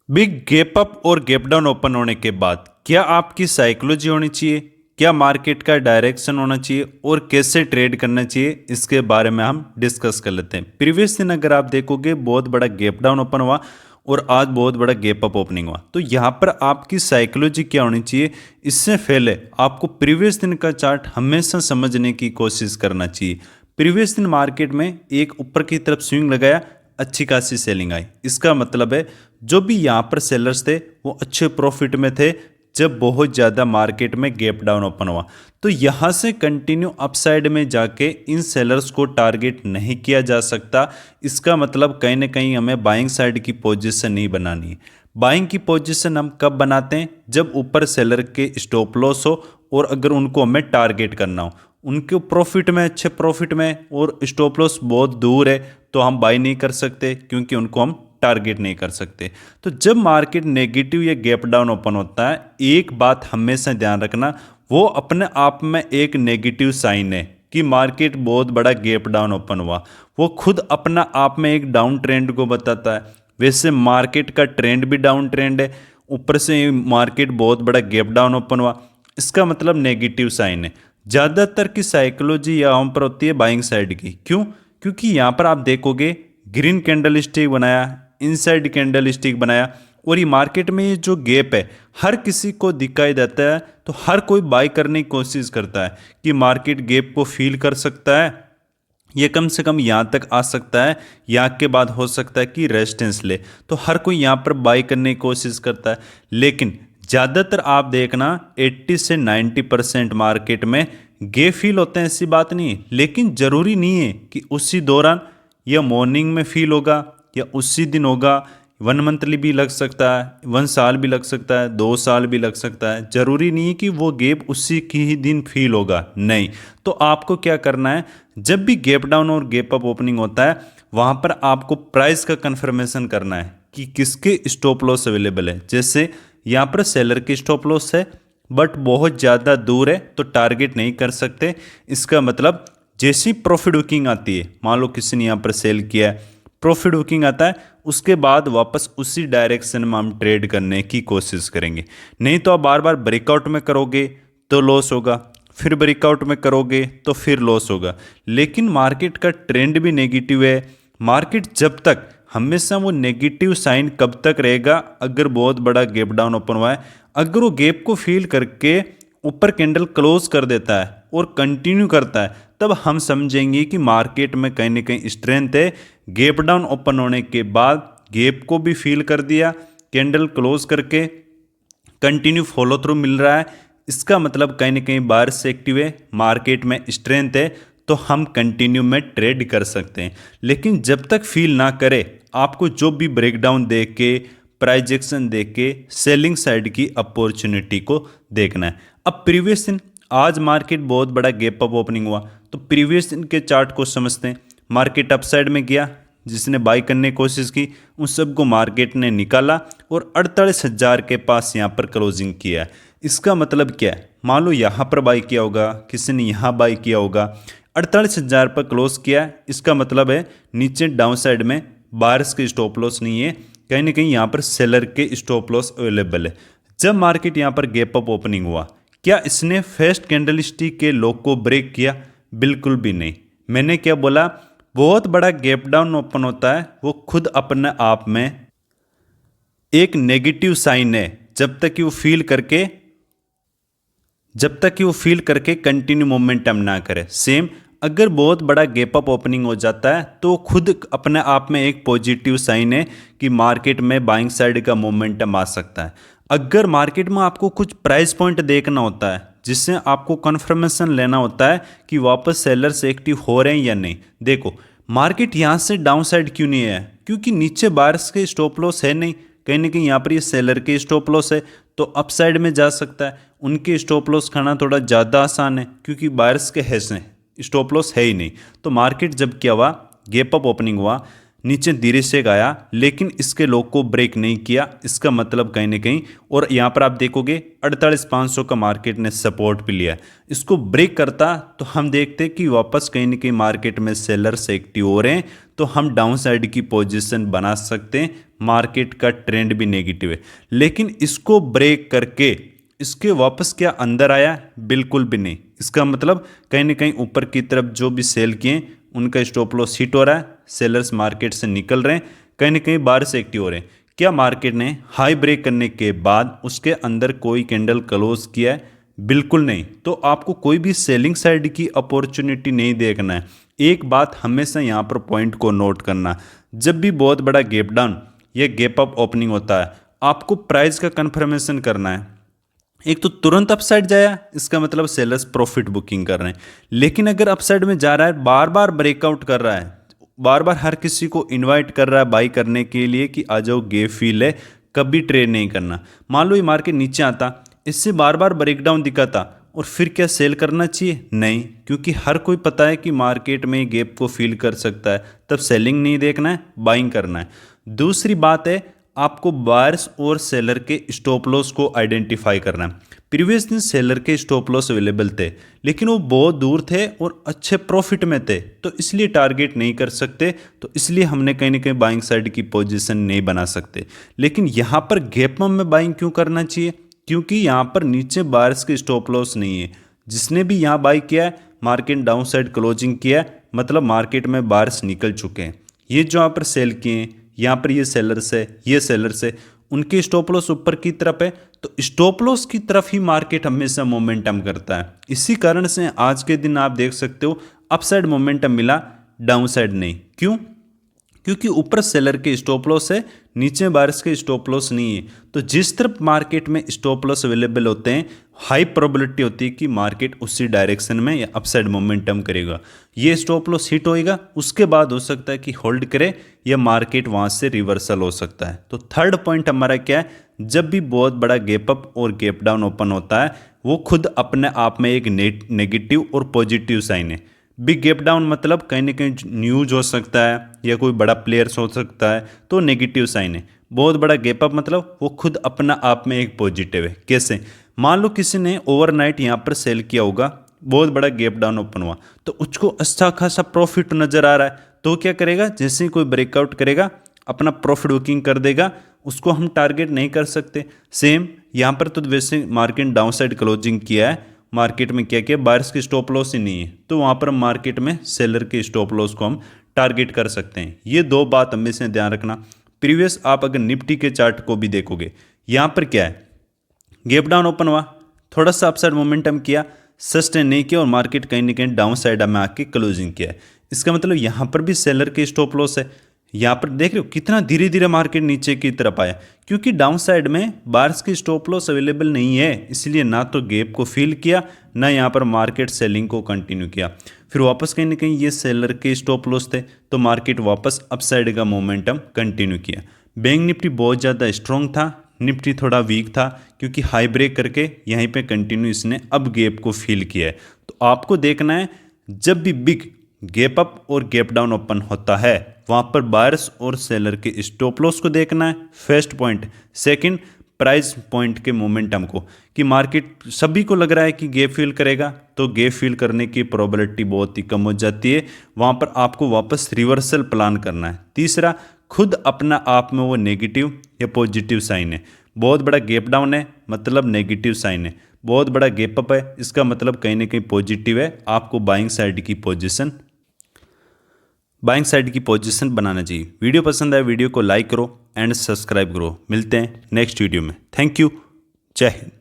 Big gap up और gap down open होने के बाद क्या आपकी साइकोलॉजी होनी चाहिए, क्या मार्केट का डायरेक्शन होना चाहिए और कैसे ट्रेड करना चाहिए, इसके बारे में हम डिस्कस कर लेते हैं। प्रीवियस दिन अगर आप देखोगे बहुत बड़ा गैप डाउन ओपन हुआ और आज बहुत बड़ा गैप अप ओपनिंग हुआ, तो यहाँ पर आपकी साइकोलॉजी क्या होनी चाहिए, इससे पहले आपको प्रीवियस दिन का चार्ट हमेशा समझने की कोशिश करना चाहिए। प्रीवियस दिन मार्केट में एक ऊपर की तरफ स्विंग लगाया, अच्छी खासी सेलिंग आई, इसका मतलब है जो भी यहाँ पर सेलर्स थे वो अच्छे प्रॉफिट में थे। जब बहुत ज़्यादा मार्केट में गैप डाउन ओपन हुआ तो यहाँ से कंटिन्यू अपसाइड में जाके इन सेलर्स को टारगेट नहीं किया जा सकता। इसका मतलब कहीं ना कहीं हमें बाइंग साइड की पोजीशन नहीं बनानी है। बाइंग की पोजीशन हम कब बनाते हैं, जब ऊपर सेलर के स्टॉप लॉस हो और अगर उनको हमें टारगेट करना हो, उनके प्रॉफिट में अच्छे प्रॉफिट में और स्टॉप लॉस बहुत दूर है, तो हम बाई नहीं कर सकते क्योंकि उनको हम टारगेट नहीं कर सकते। तो जब मार्केट नेगेटिव या गैप डाउन ओपन होता है, एक बात हमेशा ध्यान रखना, वो अपने आप में एक नेगेटिव साइन है कि मार्केट बहुत बड़ा गैप डाउन ओपन हुआ। वो खुद अपना आप में एक डाउन ट्रेंड को बताता है। वैसे मार्केट का ट्रेंड भी डाउन ट्रेंड है, ऊपर से मार्केट बहुत बड़ा गैप डाउन ओपन हुआ, इसका मतलब नेगेटिव साइन है। ज़्यादातर की साइकोलॉजी यहाँ पर होती है बाइंग साइड की। क्यों? क्योंकि यहाँ पर आप देखोगे ग्रीन कैंडल स्टिक बनाया, इनसाइड कैंडल स्टिक बनाया, और ये मार्केट में ये जो गैप है हर किसी को दिखाई देता है, तो हर कोई बाय करने की कोशिश करता है कि मार्केट गैप को फील कर सकता है, ये कम से कम यहाँ तक आ सकता है, यहाँ के बाद हो सकता है कि रेजिस्टेंस ले, तो हर कोई यहाँ पर बाय करने की कोशिश करता है। लेकिन ज़्यादातर आप देखना 80 से 90% मार्केट में गे फील होते हैं, ऐसी बात नहीं है। लेकिन ज़रूरी नहीं है कि उसी दौरान या मॉर्निंग में फील होगा या उसी दिन होगा। 1 मंथली भी लग सकता है, 1 साल भी लग सकता है, 2 साल भी लग सकता है। ज़रूरी नहीं है कि वो गैप उसी की ही दिन फील होगा, नहीं। तो आपको क्या करना है, जब भी गैप डाउन और गैप अप ओपनिंग होता है वहाँ पर आपको प्राइस का कन्फर्मेशन करना है कि किसके स्टॉप लॉस अवेलेबल है। जैसे यहाँ पर सेलर के स्टॉप लॉस है बट बहुत ज़्यादा दूर है, तो टारगेट नहीं कर सकते। इसका मतलब जैसी प्रॉफिट बुकिंग आती है, मान लो किसी ने यहाँ पर सेल किया है, प्रॉफिट बुकिंग आता है, उसके बाद वापस उसी डायरेक्शन में हम ट्रेड करने की कोशिश करेंगे। नहीं तो आप बार बार ब्रेकआउट में करोगे तो लॉस होगा, फिर ब्रेकआउट में करोगे तो फिर लॉस होगा। लेकिन मार्केट का ट्रेंड भी नेगेटिव है। मार्केट जब तक हमेशा वो नेगेटिव साइन कब तक रहेगा, अगर बहुत बड़ा गैप डाउन ओपन हुआ है, अगर वो गैप को फील करके ऊपर कैंडल क्लोज कर देता है और कंटिन्यू करता है, तब हम समझेंगे कि मार्केट में कहीं ना कहीं स्ट्रेंथ है। गैप डाउन ओपन होने के बाद गैप को भी फील कर दिया, कैंडल क्लोज करके कंटिन्यू फॉलो थ्रू मिल रहा है, इसका मतलब कहीं ना कहीं बाहर से एक्टिव है, मार्केट में स्ट्रेंथ है, तो हम कंटिन्यू में ट्रेड कर सकते हैं। लेकिन जब तक फील ना करे, आपको जो भी ब्रेकडाउन देख के, प्राइस एक्शन देख के सेलिंग साइड की अपॉर्चुनिटी को देखना है। अब प्रीवियस दिन, आज मार्केट बहुत बड़ा गैप अप ओपनिंग हुआ, तो प्रीवियस दिन के चार्ट को समझते हैं। मार्केट अपसाइड में गया, जिसने बाई करने की कोशिश की उन सबको मार्केट ने निकाला और 48,000 के पास यहाँ पर क्लोजिंग किया है। इसका मतलब क्या है, मान लो यहाँ पर बाई किया होगा, किसी ने यहाँ बाई किया होगा, 48,000 पर क्लोज किया है, इसका मतलब है नीचे डाउन साइड में बायर्स के स्टॉप लॉस नहीं है, कहीं ना कहीं यहाँ पर सेलर के स्टॉप लॉस अवेलेबल है। जब मार्केट यहाँ पर गैप अप ओपनिंग हुआ, क्या इसने फर्स्ट कैंडल स्टिक के लो को ब्रेक किया? बिल्कुल भी नहीं। मैंने क्या बोला, बहुत बड़ा गैप डाउन ओपन होता है, वो खुद अपने आप में एक नेगेटिव साइन है, जब तक कि वो फील करके कंटिन्यू मोमेंटम ना करे। सेम अगर बहुत बड़ा गैप अप ओपनिंग हो जाता है तो खुद अपने आप में एक पॉजिटिव साइन है कि मार्केट में बाइंग साइड का मोमेंटम आ सकता है। अगर मार्केट में आपको कुछ प्राइस पॉइंट देखना होता है, जिससे आपको कन्फर्मेशन लेना होता है कि वापस सेलर्स एक्टिव हो रहे हैं या नहीं। देखो मार्केट यहाँ से डाउन साइड क्यों नहीं है, क्योंकि नीचे बायर्स के स्टॉप लॉस है नहीं, कहीं ना कहीं यहाँ पर ये सेलर के स्टॉप लॉस है, तो अपसाइड में जा सकता है। उनके स्टॉप लॉस खाना थोड़ा ज़्यादा आसान है क्योंकि बायर्स के हैस हैं, स्टॉप लॉस है ही नहीं। तो मार्केट जब क्या हुआ, गैप अप ओपनिंग हुआ, नीचे धीरे से गया लेकिन इसके लो को ब्रेक नहीं किया, इसका मतलब कहीं ना कहीं, और यहाँ पर आप देखोगे 48,500 का मार्केट ने सपोर्ट भी लिया। इसको ब्रेक करता तो हम देखते कि वापस कहीं ना कहीं मार्केट में सेलर्स एक्टिव हो रहे हैं, तो हम डाउन साइड की पोजीशन बना सकते हैं, मार्केट का ट्रेंड भी नेगेटिव है। लेकिन इसको ब्रेक करके इसके वापस क्या अंदर आया? बिल्कुल भी नहीं। इसका मतलब कहीं ना कहीं ऊपर की तरफ जो भी सेल किए उनका स्टॉप लॉस हिट हो रहा है, सेलर्स मार्केट से निकल रहे हैं, कहीं ना कहीं बाहर से एक्टिव हो रहे हैं। क्या मार्केट ने हाई ब्रेक करने के बाद उसके अंदर कोई कैंडल क्लोज किया है? बिल्कुल नहीं। तो आपको कोई भी सेलिंग साइड की अपॉर्चुनिटी नहीं देखना है। एक बात हमेशा यहाँ पर पॉइंट को नोट करना, जब भी बहुत बड़ा गैप डाउन या गैप अप ओपनिंग होता है, आपको प्राइस का कंफर्मेशन करना है। एक तो तुरंत अपसाइड जाया, इसका मतलब सेलर्स प्रॉफिट बुकिंग कर रहे हैं। लेकिन अगर अपसाइड में जा रहा है, बार बार ब्रेकआउट कर रहा है, बार बार हर किसी को इनवाइट कर रहा है बाई करने के लिए कि आ जाओ गैप फील है, कभी ट्रेड नहीं करना। मान लो ये मार्केट नीचे आता, इससे बार बार ब्रेकडाउन दिखाता, और फिर क्या सेल करना चाहिए? नहीं, क्योंकि हर कोई पता है कि मार्केट में गैप को फील कर सकता है, तब सेलिंग नहीं देखना है, बाइंग करना है। दूसरी बात है, आपको बायर्स और सेलर के स्टॉप लॉस को आइडेंटिफाई करना है। प्रीवियस दिन सेलर के स्टॉप लॉस अवेलेबल थे, लेकिन वो बहुत दूर थे और अच्छे प्रॉफिट में थे, तो इसलिए टारगेट नहीं कर सकते, तो इसलिए हमने कहीं ना कहीं बाइंग साइड की पोजीशन नहीं बना सकते। लेकिन यहाँ पर गैप में बाइंग क्यों करना चाहिए? क्योंकि यहाँ पर नीचे बायर्स के स्टॉप लॉस नहीं है। जिसने भी यहाँ बाई किया है, मार्केट डाउन साइड क्लोजिंग किया है, मतलब मार्केट में बायर्स निकल चुके हैं। ये जो यहाँ पर सेल किए हैं, यहाँ पर ये सेलर्स है, ये सेलर्स है, उनके स्टॉप लॉस ऊपर की तरफ है, तो स्टॉप लॉस की तरफ ही मार्केट हमेशा मोमेंटम करता है। इसी कारण से आज के दिन आप देख सकते हो अपसाइड मोमेंटम मिला, डाउन साइड नहीं। क्यों? क्योंकि ऊपर सेलर के स्टॉप लॉस है, नीचे बायर्स के स्टॉप लॉस नहीं है। तो जिस तरफ मार्केट में स्टॉप लॉस अवेलेबल होते हैं, हाई प्रोबेबिलिटी होती है कि मार्केट उसी डायरेक्शन में या अपसाइड मोमेंटम करेगा। ये स्टॉप लॉस हिट होएगा, उसके बाद हो सकता है कि होल्ड करे या मार्केट वहां से रिवर्सल हो सकता है। तो थर्ड पॉइंट हमारा क्या है? जब भी बहुत बड़ा गैप अप और गैप डाउन ओपन होता है, वो खुद अपने आप में एक नेगेटिव और पॉजिटिव साइन है। बिग गैप डाउन मतलब कहीं ना कहीं न्यूज हो सकता है या कोई बड़ा प्लेयर्स हो सकता है, तो नेगेटिव साइन है। बहुत बड़ा गैप अप मतलब वो खुद अपना आप में एक पॉजिटिव है। कैसे? मान लो किसी ने ओवरनाइट यहाँ पर सेल किया होगा, बहुत बड़ा गैप डाउन ओपन हुआ, तो उसको अच्छा खासा प्रॉफिट नजर आ रहा है, तो क्या करेगा? जैसे ही कोई ब्रेकआउट करेगा, अपना प्रॉफिट बुकिंग कर देगा, उसको हम टारगेट नहीं कर सकते। सेम यहाँ पर तो वैसे मार्केट डाउन साइड क्लोजिंग किया है, मार्केट में क्या किया? बायर्स के स्टॉप लॉस ही नहीं है, तो वहां पर मार्केट में सेलर के स्टॉप लॉस को हम टारगेट कर सकते हैं। ये दो बात हमेशा ध्यान रखना। प्रीवियस आप अगर निफ्टी के चार्ट को भी देखोगे, यहां पर क्या है? गैप डाउन ओपन हुआ, थोड़ा सा अपसाइड मोमेंटम किया, सस्टेन नहीं किया, और मार्केट कहीं ना कहीं डाउन साइड में आके क्लोजिंग किया है। इसका मतलब यहां पर भी सेलर के स्टॉप लॉस है। यहाँ पर देख रहे हो कितना धीरे धीरे मार्केट नीचे की तरफ आया, क्योंकि डाउन साइड में बायर्स के स्टॉप लॉस अवेलेबल नहीं है, इसलिए ना तो गैप को फील किया, ना यहाँ पर मार्केट सेलिंग को कंटिन्यू किया। फिर वापस कहीं ना कहीं ये सेलर के स्टॉप लॉस थे, तो मार्केट वापस अपसाइड का मोमेंटम कंटिन्यू किया। बैंक निफ्टी बहुत ज़्यादा स्ट्रॉन्ग था, निफ्टी थोड़ा वीक था, क्योंकि हाई ब्रेक करके यहीं पे कंटिन्यू इसने अब गैप को फील किया है। तो आपको देखना है, जब भी बिग गैप अप और गैप डाउन ओपन होता है, वहां पर बायर्स और सेलर के स्टॉप लॉस को देखना है, first point. Second, price point के मोमेंटम को, कि मार्केट सभी को लग रहा है कि गैप फिल करेगा, तो गैप फिल करने की प्रोबेबिलिटी बहुत ही कम हो जाती है, वहां पर आपको वापस रिवर्सल प्लान करना है। तीसरा, खुद अपना आप में वो नेगेटिव या पॉजिटिव साइन है। बहुत बड़ा गैप डाउन है मतलब नेगेटिव साइन है, बहुत बड़ा गैप अप है इसका मतलब कहीं ना कहीं पॉजिटिव है, आपको बाइंग साइड की पोजीशन बनाना चाहिए। वीडियो पसंद आए वीडियो को लाइक करो एंड सब्सक्राइब करो। मिलते हैं नेक्स्ट वीडियो में। Thank you. जय हिंद।